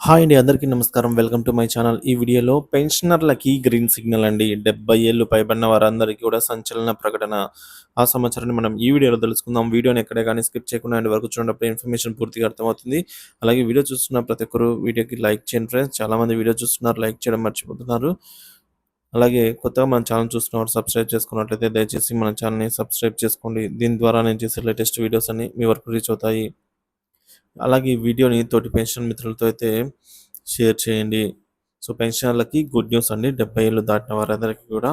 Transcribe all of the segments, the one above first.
Hi అండి. అందరికీ నమస్కారం. Welcome to my channel. ఈ వీడియోలో పెన్షనర్లకి గ్రీన్ సిగ్నల్ అండి. 70 ఏళ్ళు పైబడిన వారందరికీ కూడా సంచలన ప్రకటన. ఆ సమాచారాన్ని మనం ఈ వీడియోలో తెలుసుకుందాం. వీడియోని ఎక్కడే గాని స్కిప్ చేయకుండా ఎండ్ వరకు చూడండి. ఇన్ఫర్మేషన్ పూర్తిగా అర్థమవుతుంది. అలాగే వీడియో చూస్తున్న ప్రతి ఒక్కరు వీడియోకి లైక్ చేయండి ఫ్రెండ్స్. చాలామంది వీడియో చూస్తున్నారు, లైక్ చేయడం మర్చిపోతున్నారు. అలాగే కొత్తగా మన ఛానల్ చూస్తున్నవారు సబ్స్క్రైబ్ చేసుకున్నట్లయితే దయచేసి మన ఛానల్‌ని సబ్స్క్రైబ్ చేసుకోండి. దీని ద్వారా నేను చేసే లేటెస్ట్ వీడియోస్ అన్నీ మీ వరకు రీచ్ అవుతాయి. అలాగే ఈ వీడియోని తోటి పెన్షన్ మిత్రులతో అయితే షేర్ చేయండి. సో, పెన్షనర్లకి గుడ్ న్యూస్ అండి. 70 ఏళ్ళు దాటిన వారందరికీ కూడా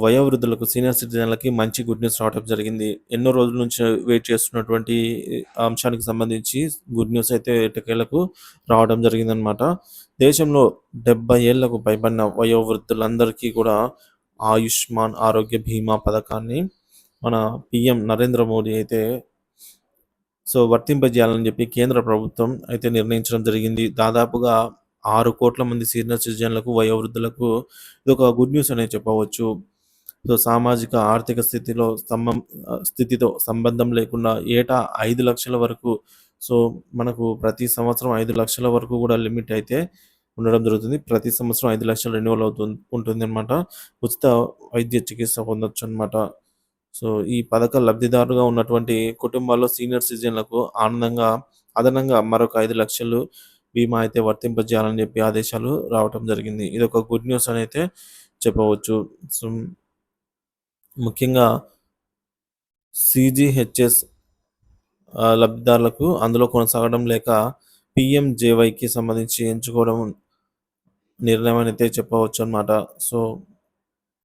వయోవృద్ధులకు, సీనియర్ సిటిజన్‌లకి మంచి గుడ్ న్యూస్ రావటం జరిగింది. ఎన్నో రోజుల నుంచి వెయిట్ చేస్తున్నటువంటి అంశానికి సంబంధించి గుడ్ న్యూస్ అయితే ఎట్టకేలకు రావడం జరిగిందనమాట. దేశంలో 70 ఏళ్లకు పైబడిన వయోవృద్ధులందరికీ కూడా ఆయుష్మాన్ ఆరోగ్య బీమా పథకాన్ని మన పీఎం నరేంద్ర మోడీ అయితే వర్తింపజేయాలని చెప్పి కేంద్ర ప్రభుత్వం అయితే నిర్ణయించడం జరిగింది. దాదాపుగా 6,00,00,000 మంది సీనియర్ సిటిజన్‌లకు, వయోవృద్ధులకు ఇదొక గుడ్ న్యూస్ అనే చెప్పవచ్చు. సామాజిక, ఆర్థిక స్థితితో సంబంధం లేకుండా ఏటా 5,00,000 వరకు మనకు ప్రతి సంవత్సరం 5,00,000 వరకు కూడా లిమిట్ అయితే ఉండడం జరుగుతుంది. ప్రతి సంవత్సరం 5,00,000 రెన్యువల్ ఉంటుందన్నమాట. ఉచిత వైద్య చికిత్స పొందొచ్చన్నమాట. ఈ పథకం లబ్ధిదారుగా ఉన్నటువంటి కుటుంబాల్లో సీనియర్ సిటిజన్‌లకు అదనంగా మరొక 5,00,000 బీమా అయితే వర్తింపజేయాలని చెప్పి ఆదేశాలు రావటం జరిగింది. ఇదొక గుడ్ న్యూస్ అని అయితే చెప్పవచ్చు. సో, ముఖ్యంగా సీజీహెచ్ఎస్ లబ్ధిదారులకు అందులో కొనసాగడం లేక పీఎంజేవైకి సంబంధించి ఎంచుకోవడం నిర్ణయం అని అయితే చెప్పవచ్చనమాట.